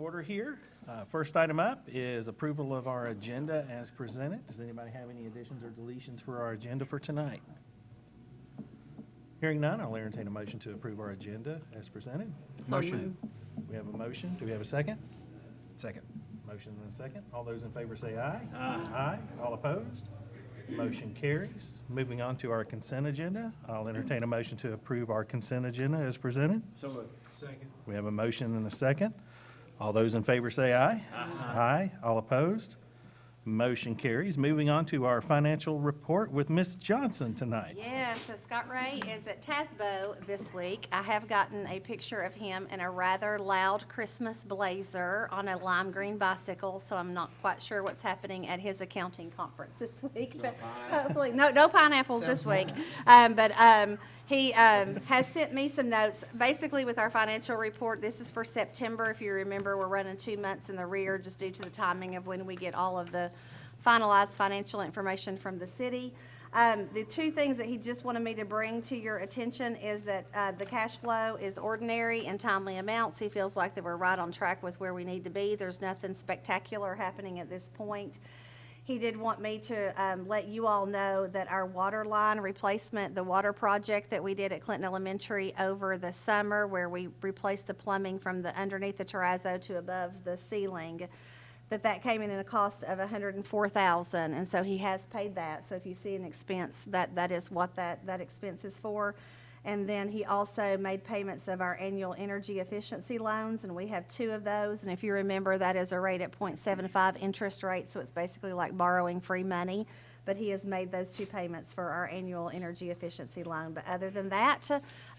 order here. First item up is approval of our agenda as presented. Does anybody have any additions or deletions for our agenda for tonight? Hearing none, I'll entertain a motion to approve our agenda as presented. Motion. We have a motion. Do we have a second? Second. Motion and a second. All those in favor say aye. Aye. Aye. All opposed? Motion carries. Moving on to our consent agenda. I'll entertain a motion to approve our consent agenda as presented. So moved. Second. We have a motion and a second. All those in favor say aye. Aye. Aye. All opposed? Motion carries. Moving on to our financial report with Ms. Johnson tonight. Yes, so Scott Ray is at Tasbo this week. I have gotten a picture of him in a rather loud Christmas blazer on a lime green bicycle, so I'm not quite sure what's happening at his accounting conference this week. But hopefully, no pineapples this week. He has sent me some notes, basically with our financial report. This is for September. If you remember, we're running 2 months in the rear just due to the timing of when we get all of the finalized financial information from the city. The two things that he just wanted me to bring to your attention is that the cash flow is ordinary and timely amounts. He feels like that we're right on track with where we need to be. There's nothing spectacular happening at this point. He did want me to let you all know that our water line replacement, the water project that we did at Clinton Elementary over the summer, where we replaced the plumbing from the underneath the terrazzo to above the ceiling, that came in at a cost of $104,000, and so he has paid that. So if you see an expense, that is what that expense is for. And then he also made payments of our annual energy efficiency loans, and we have 2 of those. And if you remember, that is a rate at 0.75 interest rate, so it's basically like borrowing free money. But he has made those 2 payments for our annual energy efficiency loan. But other than that,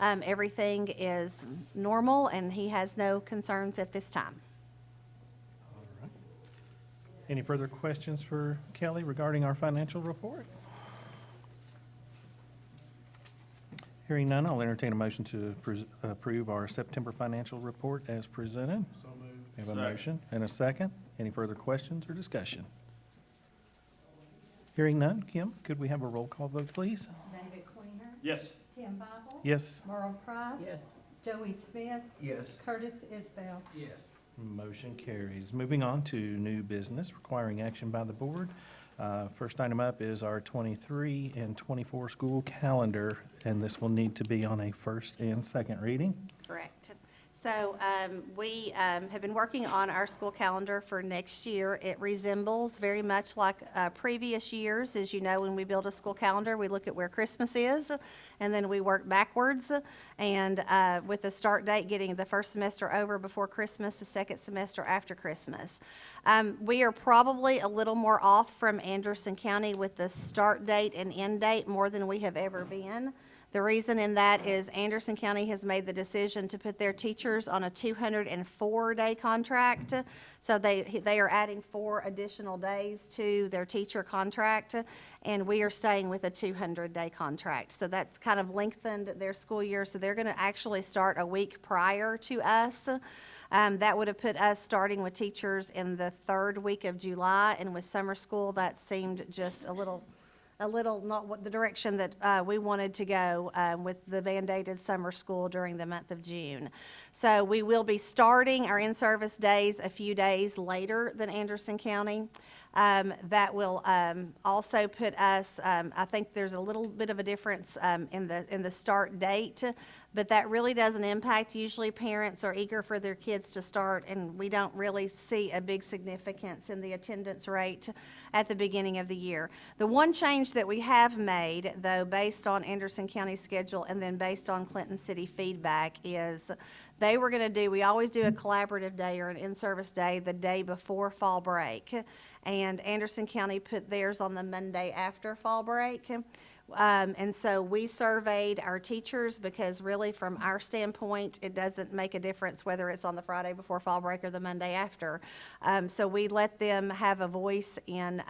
everything is normal, and he has no concerns at this time. All right. Any further questions for Kelly regarding our financial report? Hearing none, I'll entertain a motion to approve our September financial report as presented. So moved. We have a motion and a second. Any further questions or discussion? Hearing none, Kim, could we have a roll call vote, please? David Queener, Yes. Tim Bible, Yes. Merle Price. Yes. Joey Smith, Yes. Curtis Isbell. Yes. Motion carries. Moving on to new business requiring action by the board. First item up is our 23 and 24 school calendar, and this will need to be on a first and second reading. Correct. So we have been working on our school calendar for next year. It resembles very much like previous years. As you know, when we build a school calendar, we look at where Christmas is, and then we work backwards. And with the start date getting the first semester over before Christmas, the second semester after Christmas. We are probably a little more off from Anderson County with the start date and end date more than we have ever been. The reason in that is Anderson County has made the decision to put their teachers on a 204-day contract. So they are adding 4 additional days to their teacher contract, and we are staying with a 200-day contract. So that's kind of lengthened their school year. So they're going to actually start a week prior to us. That would have put us starting with teachers in the 3rd week of July, and with summer school, that seemed just a little not what the direction that we wanted to go with the mandated summer school during the month of June. So we will be starting our in-service days a few days later than Anderson County. That will also put us, I think there's a little bit of a difference in the start date, but that really doesn't impact. Usually parents are eager for their kids to start, and we don't really see a big significance in the attendance rate at the beginning of the year. The one change that we have made, though, based on Anderson County schedule and then based on Clinton City feedback, is they were going to do, we always do a collaborative day or an in-service day the day before fall break. And Anderson County put theirs on the Monday after fall break. And so we surveyed our teachers because really from our standpoint, it doesn't make a difference whether it's on the Friday before fall break or the Monday after. So we let them have a voice in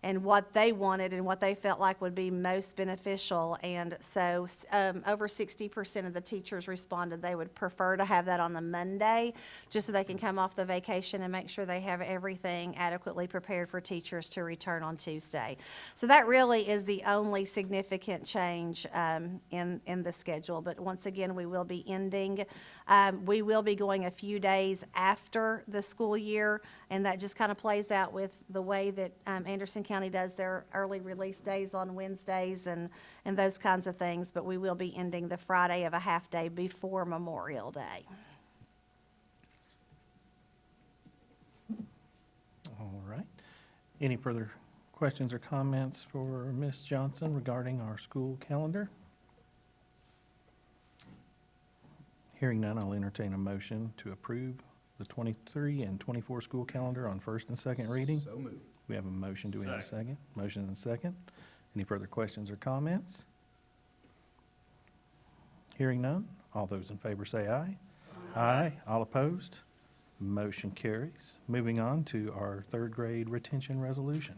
and what they wanted and what they felt like would be most beneficial. And so over 60% of the teachers responded they would prefer to have that on the Monday, just so they can come off the vacation and make sure they have everything adequately prepared for teachers to return on Tuesday. So that really is the only significant change in the schedule. But once again, we will be ending We will be going a few days after the school year, and that just kind of plays out with the way that Anderson County does their early release days on Wednesdays and those kinds of things. But we will be ending the Friday of a half day before Memorial Day. All right. Any further questions or comments for Ms. Johnson regarding our school calendar? Hearing none, I'll entertain a motion to approve the 23 and 24 school calendar on first and second reading. So moved. We have a motion. Do we have a second? Motion and a second. Any further questions or comments? Hearing none, all those in favor say aye. Aye. All opposed? Motion carries. Moving on to our third grade retention resolution.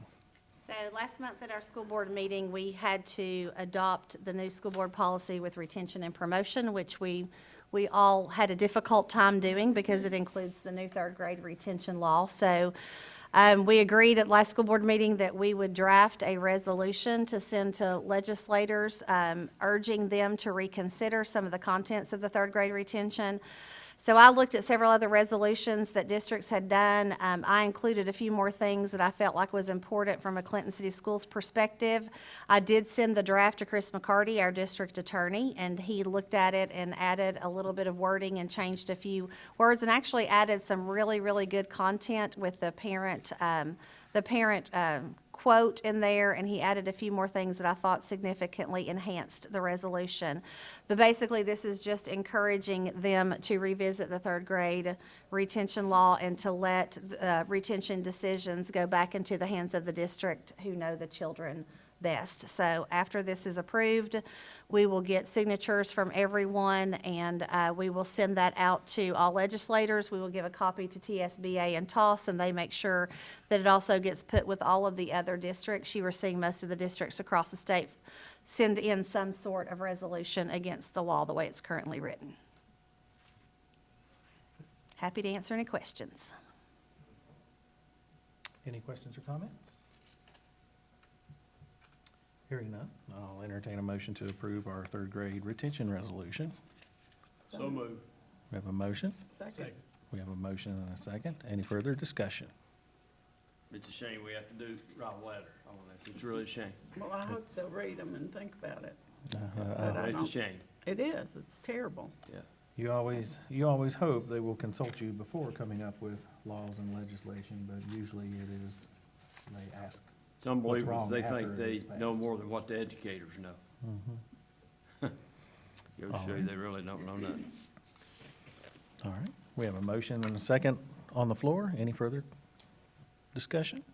So last month at our school board meeting, we had to adopt the new school board policy with retention and promotion, which we all had a difficult time doing because it includes the new third grade retention law. So we agreed at last school board meeting that we would draft a resolution to send to legislators, urging them to reconsider some of the contents of the third grade retention. So I looked at several other resolutions that districts had done. I included a few more things that I felt like was important from a Clinton City Schools perspective. I did send the draft to Chris McCarty, our district attorney, and he looked at it and added a little bit of wording and changed a few words and actually added some really, really good content with the parent quote in there, and he added a few more things that I thought significantly enhanced the resolution. But basically, this is just encouraging them to revisit the third grade retention law and to let retention decisions go back into the hands of the district who know the children best. So after this is approved, we will get signatures from everyone, and we will send that out to all legislators. We will give a copy to TSBA and TOS, and they make sure that it also gets put with all of the other districts. You are seeing most of the districts across the state send in some sort of resolution against the law the way it's currently written. Happy to answer any questions. Any questions or comments? Hearing none, I'll entertain a motion to approve our third grade retention resolution. So moved. We have a motion. Second. We have a motion and a second. Any further discussion? It's a shame we have to write a letter on it. It's really a shame. Well, I hope they'll read them and think about it. Uh, I It's a don't- shame, It is, it's terrible. yeah. You always hope they will consult you before coming up with laws and legislation, but usually it is, they ask. It's unbelievable. wrong They after think it they is know passed. more than what the educators know. Goes to show you they really don't know nothing. All right, we have a motion and a second on the floor. Any further discussion?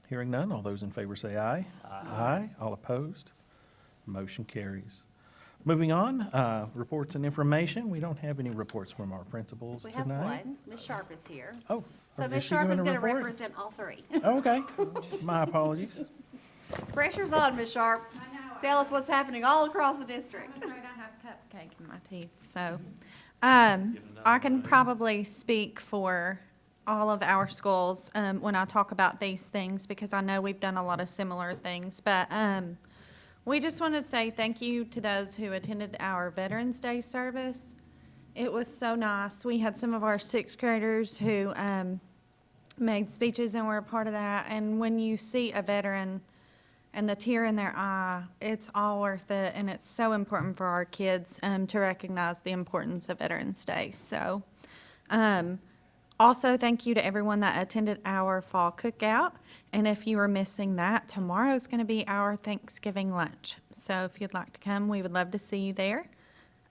Hearing none, all those in favor say aye. Aye. All opposed? Motion carries. Moving on, reports and information. We don't have any reports from our principals We tonight. have one. Ms. Sharp is here. Oh. So is Ms. she Sharp giving is a going to report? represent all three. Okay, my apologies. Pressure's on, Ms. Sharp. I know. Tell us what's happening all across the district. I'm afraid I have cupcake in my teeth, so, I can probably speak for all of our schools, when I talk about these things, because I know we've done a lot of similar things, but, we just want to say thank you to those who attended our Veterans Day service. It was so nice. We had some of our sixth graders who, made speeches and were a part of that, and when you see a veteran and the tear in their eye, it's all worth it, and it's so important for our kids to recognize the importance of Veterans Day. So, also, thank you to everyone that attended our fall cookout, and if you were missing that, tomorrow's going to be our Thanksgiving lunch. So if you'd like to come, we would love to see you there.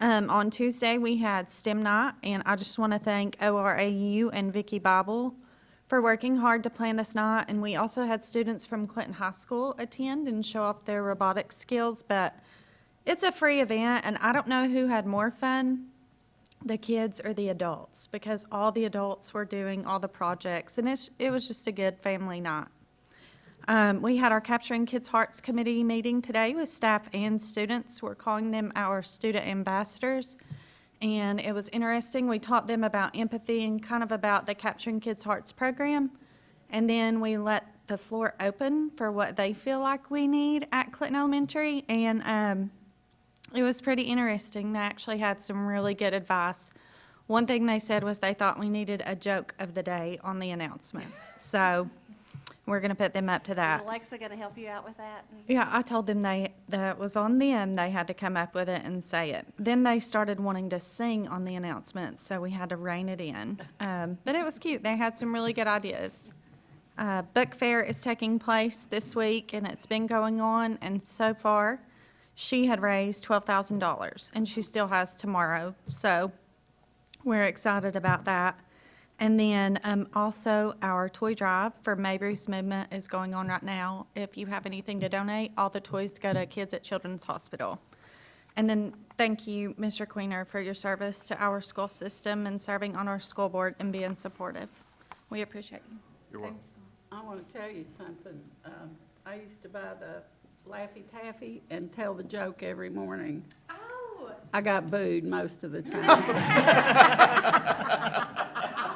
On Tuesday, we had STEM night, and I just want to thank ORAU and Vicki Bible for working hard to plan this night, and we also had students from Clinton High School attend and show off their robotics skills, but it's a free event, and I don't know who had more fun, the kids or the adults, because all the adults were doing all the projects, and it was just a good family night. We had our Capturing Kids' Hearts Committee meeting today with staff and students. We're calling them our student ambassadors. And it was interesting. We taught them about empathy and kind of about the Capturing Kids' Hearts program. And then we let the floor open for what they feel like we need at Clinton Elementary. And It was pretty interesting. They actually had some really good advice. One thing they said was they thought we needed a joke of the day on the announcements. So we're going to put them up to Is that. Alexa going to help you out with that? Yeah, I told them that was on them. They had to come up with it and say it. Then they started wanting to sing on the announcements, so we had to rein it in. But it was cute. They had some really good ideas. Book fair is taking place this week, and it's been going on, and so far, she had raised $12,000, and she still has tomorrow. So we're excited about that. And then also our toy drive for Mabry's Movement is going on right now. If you have anything to donate, all the toys go to Kids at Children's Hospital. And then thank you, Mr. Queener, for your service to our school system and serving on our school board and being supportive. We appreciate you. You're welcome. I want to tell you something. I used to buy the Laffy Taffy and tell the joke every morning. Oh. I got booed most of the time. I'll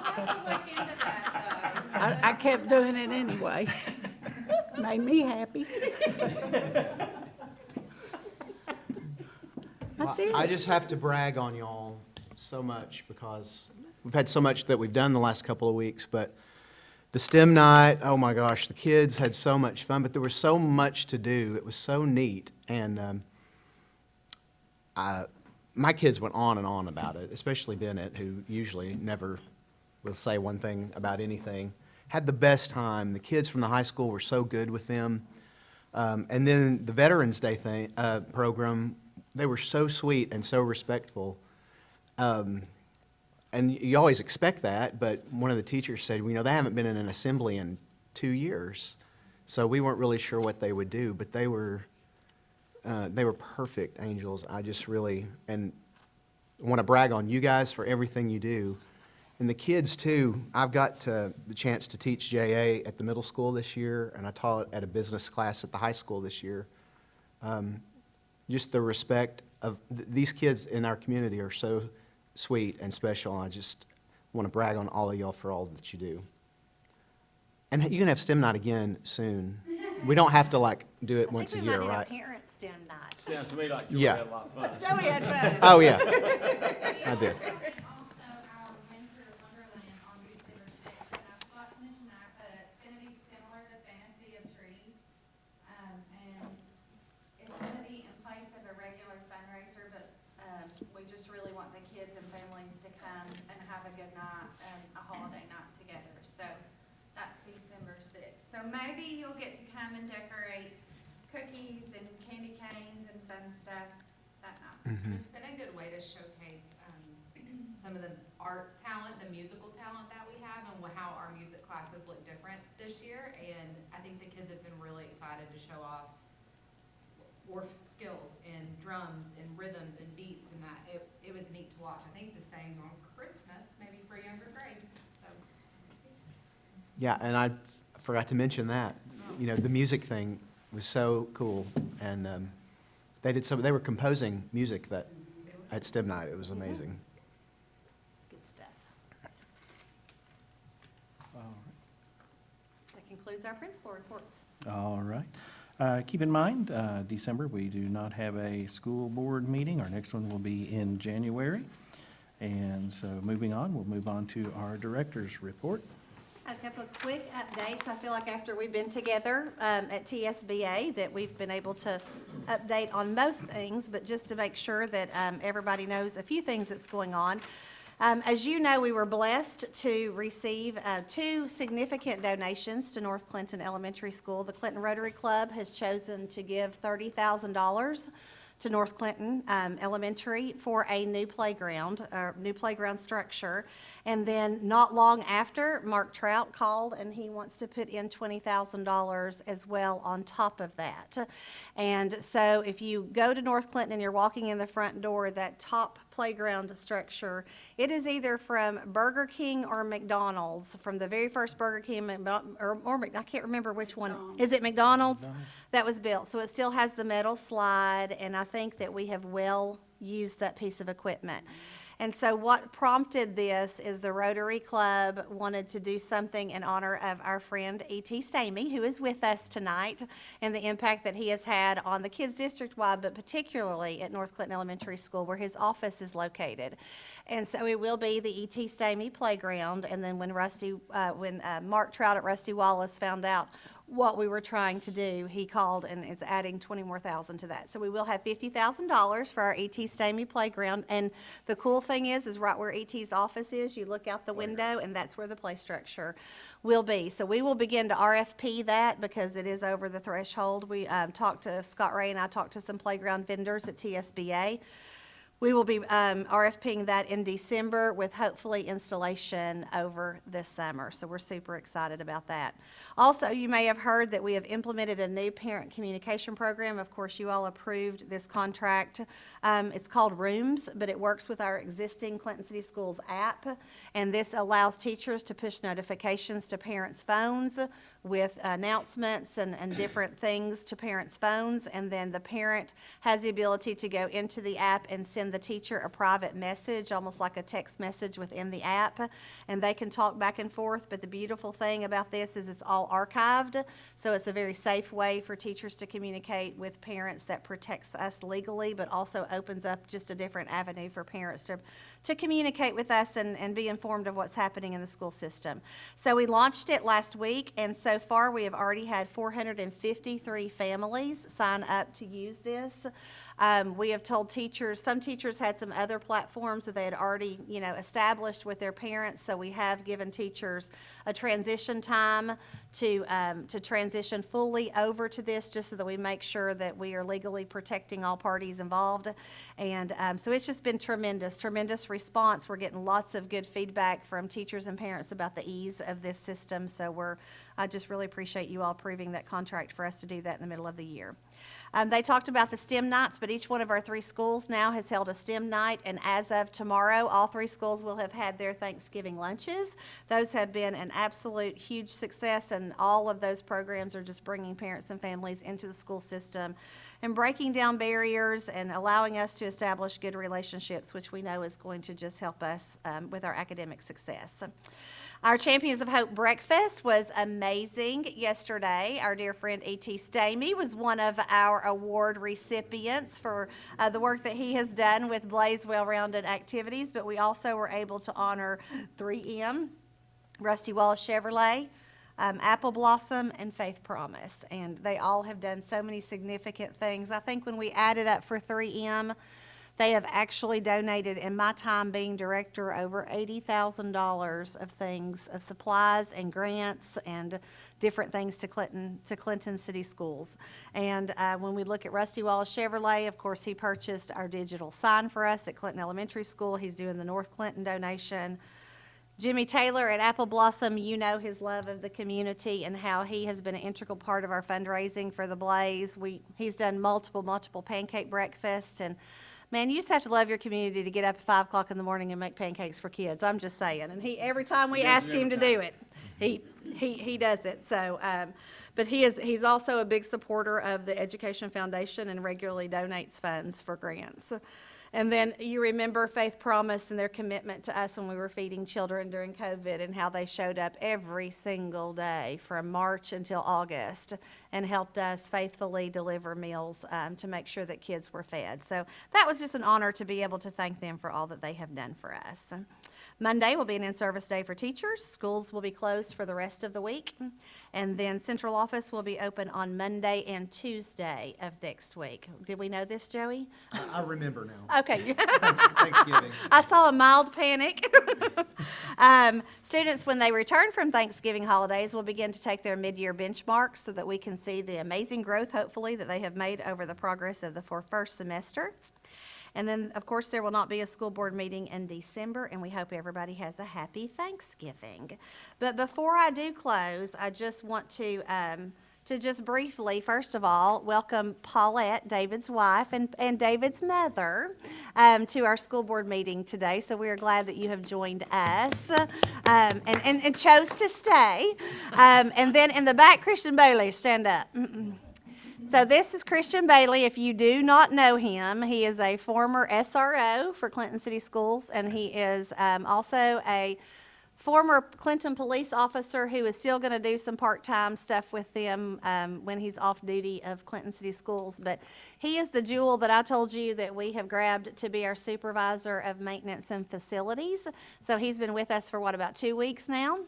have to look into that, though. I kept doing it anyway. Made me happy. I did. I just have to brag on y'all so much because we've had so much that we've done the last couple of weeks, but the STEM night, oh my gosh, the kids had so much fun, but there was so much to do. It was so neat, and my kids went on and on about it, especially Bennett, who usually never will say one thing about anything. Had the best time. The kids from the high school were so good with them. And then the Veterans Day program, they were so sweet and so respectful. And you always expect that, but one of the teachers said, they haven't been in an assembly in 2 years. So we weren't really sure what they would do, but they were perfect angels. I just really, and want to brag on you guys for everything you do. And the kids too. I've got the chance to teach JA at the middle school this year, and I taught at a business class at the high school this year. Just the respect of these kids in our community are so sweet and special. I just want to brag on all of y'all for all that you do. And you can have STEM night again soon. We don't have to do it once a year, right? I think we might need a parent STEM night. Sounds to me like you Yeah. had a lot of fun. Joey had fun. Oh, yeah. I did. Also, our Winter Wonderland on December 6th, and I forgot to mention that, but it's gonna be similar to Fantasy of Trees. And it's gonna be in place of a regular fundraiser, but, we just really want the kids and families to come and have a good night and a holiday night together. So that's December 6th. So maybe you'll get to come and decorate cookies and candy canes and fun stuff that night. It's been a good way to showcase some of the art talent, the musical talent that we have, and how our music classes look different this year. And I think the kids have been really excited to show off Orff skills and drums and rhythms and beats, and that it was neat to watch. I think the saying's on Christmas, maybe for a younger grade. So Yeah, and I forgot to mention that. The music thing was so cool, and they were composing music at STEM night. It was amazing. It's good stuff. All That concludes our principal reports. All right. Keep in mind, December, we do not have a school board meeting. Our next one will be in January. And so moving on, we'll move on to our director's report. A couple of quick updates. I feel like after we've been together at TSBA, that we've been able to update on most things, but just to make sure that everybody knows a few things that's going on. As you know, we were blessed to receive 2 significant donations to North Clinton Elementary School. The Clinton Rotary Club has chosen to give $30,000 to North Clinton Elementary for a new playground structure. And then not long after, Mark Trout called and he wants to put in $20,000 as well on top of that. And so if you go to North Clinton and you're walking in the front door, that top playground structure, it is either from Burger King or McDonald's, from the very first Burger King, or I can't remember which one. Is it McDonald's? That was built. So it still has the metal slide, and I think that we have well used that piece of equipment. And so what prompted this is the Rotary Club wanted to do something in honor of our friend E.T. Stamey, who is with us tonight, and the impact that he has had on the kids district-wide, but particularly at North Clinton Elementary School, where his office is located. And so it will be the E.T. Stamey Playground. And then when Mark Trout at Rusty Wallace found out what we were trying to do, he called and is adding $20,000 more to that. So we will have $50,000 for our E.T. Stamey Playground. And the cool thing is right where E.T.'s office is, you look out the window, and that's where the play structure will be. So we will begin to RFP that because it is over the threshold. We talked to Scott Ray, and I talked to some playground vendors at TSBA. We will be RFPing that in December with hopefully installation over this summer. So we're super excited about that. Also, you may have heard that we have implemented a new parent communication program. Of course, you all approved this contract. It's called Rooms, but it works with our existing Clinton City Schools app. And this allows teachers to push notifications to parents' phones with announcements and different things to parents' phones. And then the parent has the ability to go into the app and send the teacher a private message, almost like a text message within the app, and they can talk back and forth. But the beautiful thing about this is it's all archived, so it's a very safe way for teachers to communicate with parents that protects us legally, but also opens up just a different avenue for parents to communicate with us and be informed of what's happening in the school system. So we launched it last week, and so far we have already had 453 families sign up to use this. We have told teachers, some teachers had some other platforms that they had already, established with their parents. So we have given teachers a transition time to transition fully over to this, just so that we make sure that we are legally protecting all parties involved. And so it's just been tremendous response. We're getting lots of good feedback from teachers and parents about the ease of this system. So I just really appreciate you all approving that contract for us to do that in the middle of the year. They talked about the STEM nights, but each one of our 3 schools now has held a STEM night, and as of tomorrow, all 3 schools will have had their Thanksgiving lunches. Those have been an absolute huge success, and all of those programs are just bringing parents and families into the school system and breaking down barriers and allowing us to establish good relationships, which we know is going to just help us with our academic success. Our Champions of Hope breakfast was amazing yesterday. Our dear friend E.T. Stamey was one of our award recipients for the work that he has done with Blaze Well-Rounded Activities, but we also were able to honor 3M, Rusty Wallace Chevrolet, Apple Blossom, and Faith Promise, and they all have done so many significant things. I think when we added up for 3M, they have actually donated, in my time being director, over $80,000 of things, of supplies and grants and different things to Clinton City Schools. And when we look at Rusty Wallace Chevrolet, of course, he purchased our digital sign for us at Clinton Elementary School. He's doing the North Clinton donation. Jimmy Taylor at Apple Blossom, you know his love of the community and how he has been an integral part of our fundraising for the Blaze. He's done multiple pancake breakfasts, and man, you just have to love your community to get up at 5 o'clock in the morning and make pancakes for kids. I'm just saying. And every time we ask him to do it, he does it. So, but he's also a big supporter of the Education Foundation and regularly donates funds for grants. And then you remember Faith Promise and their commitment to us when we were feeding children during COVID, and how they showed up every single day from March until August and helped us faithfully deliver meals to make sure that kids were fed. So that was just an honor to be able to thank them for all that they have done for us. Monday will be an in-service day for teachers. Schools will be closed for the rest of the week. And then central office will be open on Monday and Tuesday of next week. Did we know this, Joey? I remember now. Okay. Thanksgiving. I saw a mild panic. Students, when they return from Thanksgiving holidays, will begin to take their mid-year benchmarks so that we can see the amazing growth, hopefully, that they have made over the progress of the first semester. And then, of course, there will not be a school board meeting in December, and we hope everybody has a happy Thanksgiving. But before I do close, I just want to just briefly, first of all, welcome Paulette, David's wife, and David's mother to our school board meeting today. So we are glad that you have joined us and chose to stay. And then in the back, Christian Bailey, stand up. So this is Christian Bailey. If you do not know him, he is a former SRO for Clinton City Schools, and he is also a former Clinton police officer who is still going to do some part-time stuff with them when he's off duty of Clinton City Schools. But he is the jewel that I told you that we have grabbed to be our supervisor of maintenance and facilities. So he's been with us for what, about 2 weeks now?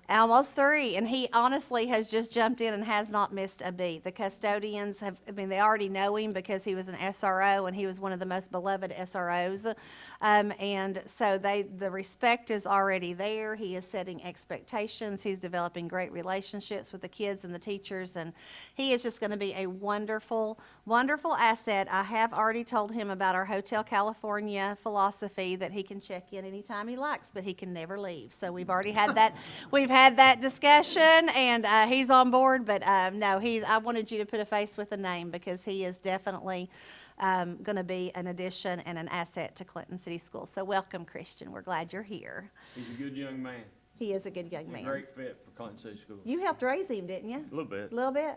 Almost 3, and he honestly has just jumped in and has not missed a beat. The custodians have, I mean, they already know him because he was an SRO, and he was one of the most beloved SROs. And so the respect is already there. He is setting expectations. He's developing great relationships with the kids and the teachers, and he is just going to be a wonderful, wonderful asset. I have already told him about our Hotel California philosophy that he can check in anytime he likes, but he can never leave. So we've already had that. We've had that discussion, and he's on board. But no, I wanted you to put a face with a name because he is definitely going to be an addition and an asset to Clinton City Schools. So welcome, Christian. We're glad you're here. He's a good young man. He is a good young man. Great fit for Clinton City Schools. You helped raise him, didn't you? A little bit. A little bit.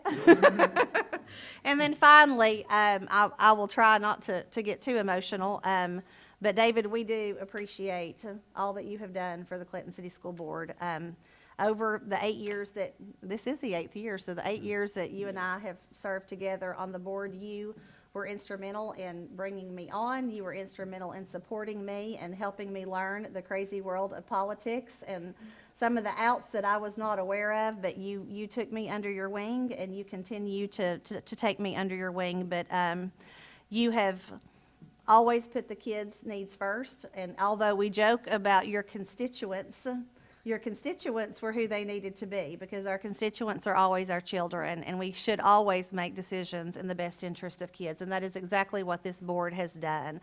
And then finally, I will try not to get too emotional. But David, we do appreciate all that you have done for the Clinton City School Board. Over the 8 years this is the 8th year, so the 8 years that you and I have served together on the board, you were instrumental in bringing me on. You were instrumental in supporting me and helping me learn the crazy world of politics and some of the outs that I was not aware of, but you took me under your wing, and you continue to take me under your wing. But you have always put the kids' needs first, and although we joke about your constituents were who they needed to be, because our constituents are always our children, and we should always make decisions in the best interest of kids, and that is exactly what this board has done.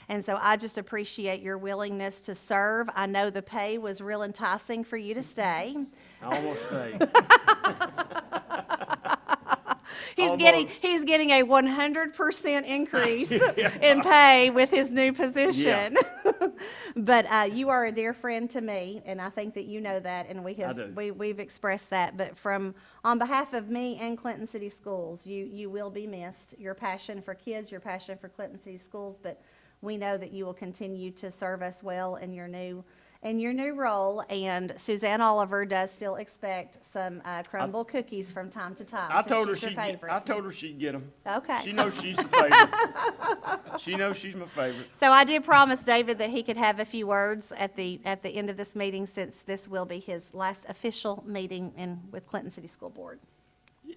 And so I just appreciate your willingness to serve. I know the pay was real enticing for you to stay. I almost stayed. He's getting a 100% increase in pay with his new position. But you are a dear friend to me, and I think that you know that, and we've expressed that. But on behalf of me and Clinton City Schools, you will be missed. Your passion for kids, your passion for Clinton City Schools, but we know that you will continue to serve us well in your new role. And Suzanne Oliver does still expect some crumble cookies from time to time. I since told her she's your she'd favorite. I told her she'd get them. Okay. She knows she's the favorite. She knows she's my favorite. So I did promise David that he could have a few words at the end of this meeting, since this will be his last official meeting with Clinton City School Board.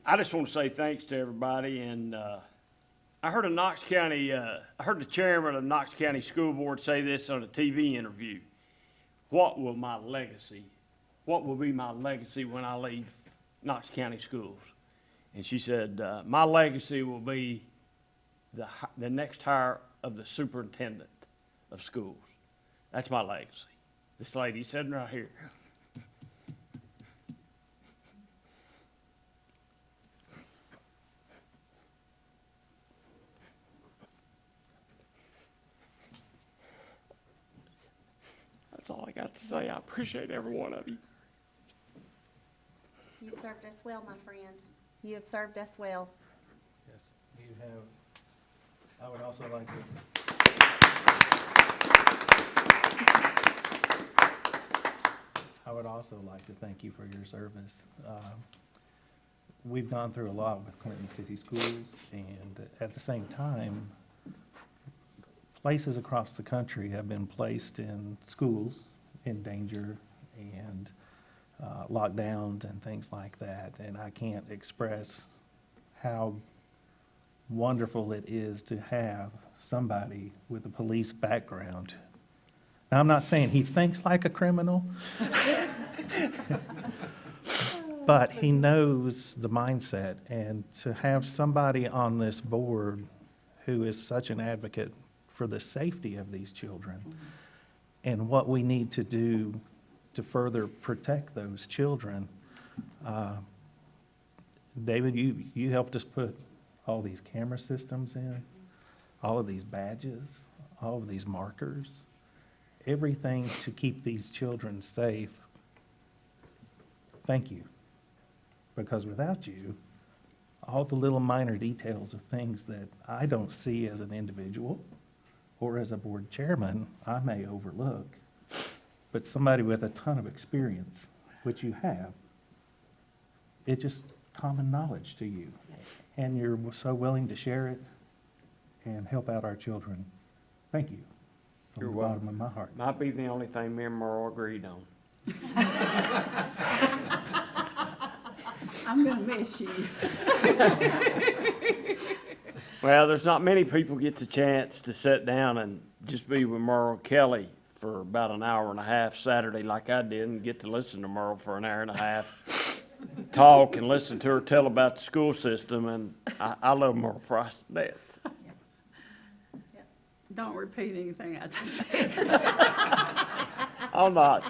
I just want to say thanks to everybody, and I heard the chairman of the Knox County School Board say this on a TV interview. What will be my legacy when I leave Knox County Schools? And she said, my legacy will be the next hire of the superintendent of schools. That's my legacy. This lady sitting right here. That's all I got to say. I appreciate every one of you. You've served us well, my friend. You have served us well. Yes, you have. I would also like to. I would also like to thank you for your service. We've gone through a lot with Clinton City Schools, and at the same time, places across the country have been placed in schools in danger and lockdowns and things like that. And I can't express how wonderful it is to have somebody with a police background. Now, I'm not saying he thinks like a criminal, but he knows the mindset. And to have somebody on this board who is such an advocate for the safety of these children and what we need to do to further protect those children. David, you helped us put all these camera systems in, all of these badges, all of these markers, everything to keep these children safe. Thank you. Because without you, all the little minor details of things that I don't see as an individual or as a board chairman, I may overlook. But somebody with a ton of experience, which you have, it's just common knowledge to you. And you're so willing to share it and help out our children. Thank you. You're From the bottom of my heart. Might be the only thing me and Merle agreed on. I'm gonna miss you. Well, there's not many people get the chance to sit down and just be with Merle Kelly for about an hour and a half Saturday like I did, and get to listen to Merle for an hour and a half, talk and listen to her tell about the school system, and I love Merle Price to death. Don't repeat anything I just said. I'm not.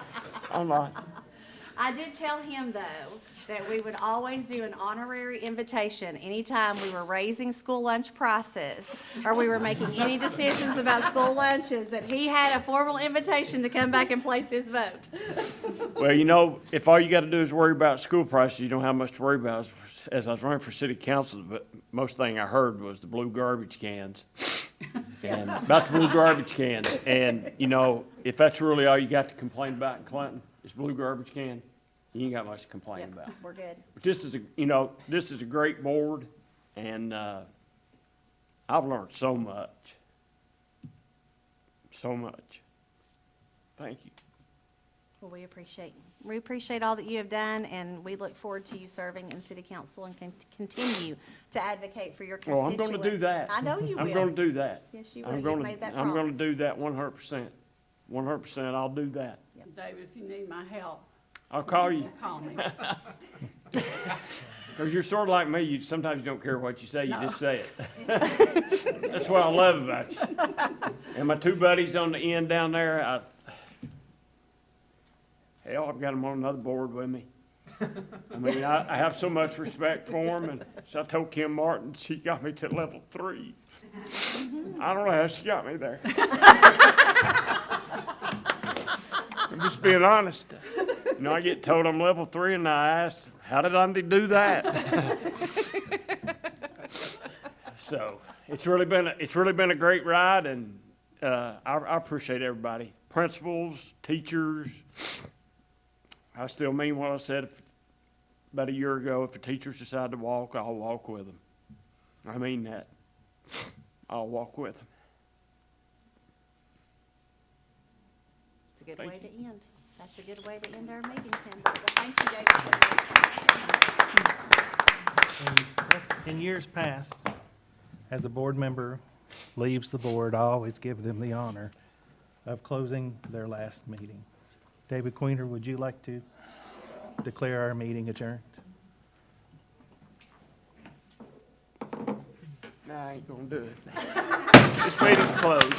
I did tell him, though, that we would always do an honorary invitation anytime we were raising school lunch prices or we were making any decisions about school lunches, that he had a formal invitation to come back and place his vote. Well, you know, if all you gotta do is worry about school prices, you don't have much to worry about. As I was running for city council, the most thing I heard was the blue garbage cans. And about the blue garbage cans. And, you know, if that's really all you got to complain about in Clinton, is blue garbage can, you ain't got much to complain Yep, about. we're good. But this is this is a great board, and, I've learned so much. So much. Thank you. Well, we appreciate all that you have done, and we look forward to you serving in city council and continue to advocate for your Well, constituents. I'm gonna do that. I know you will. I'm gonna do that. Yes, you will. I'm You've gonna- made that I'm gonna promise. do that 100%. 100%, I'll do that. David, if you need my help, I'll call you. call me. Because you're sort of like me, sometimes you don't care what you say, you just say it. That's what I love about you. And my two buddies on the end down there, hell, I've got them on another board with me. I mean, I have so much respect for them, and so I told Kim Martin, she got me to level 3. I don't know how she got me there. I'm just being honest. You know, I get told I'm level 3, and I ask, how did I do that? So, it's really been a great ride, and I appreciate everybody. Principals, teachers. I still mean what I said about a year ago. If the teachers decide to walk, I'll walk with them. I mean that. I'll walk with them. It's a good Thank way you. to end. That's a good way to end our meeting, Tim. Well, thank you, David. In years past, as a board member leaves the board, I always give them the honor of closing their last meeting. David Queener, would you like to declare our meeting adjourned? Nah, I ain't gonna do it. This meeting's closed.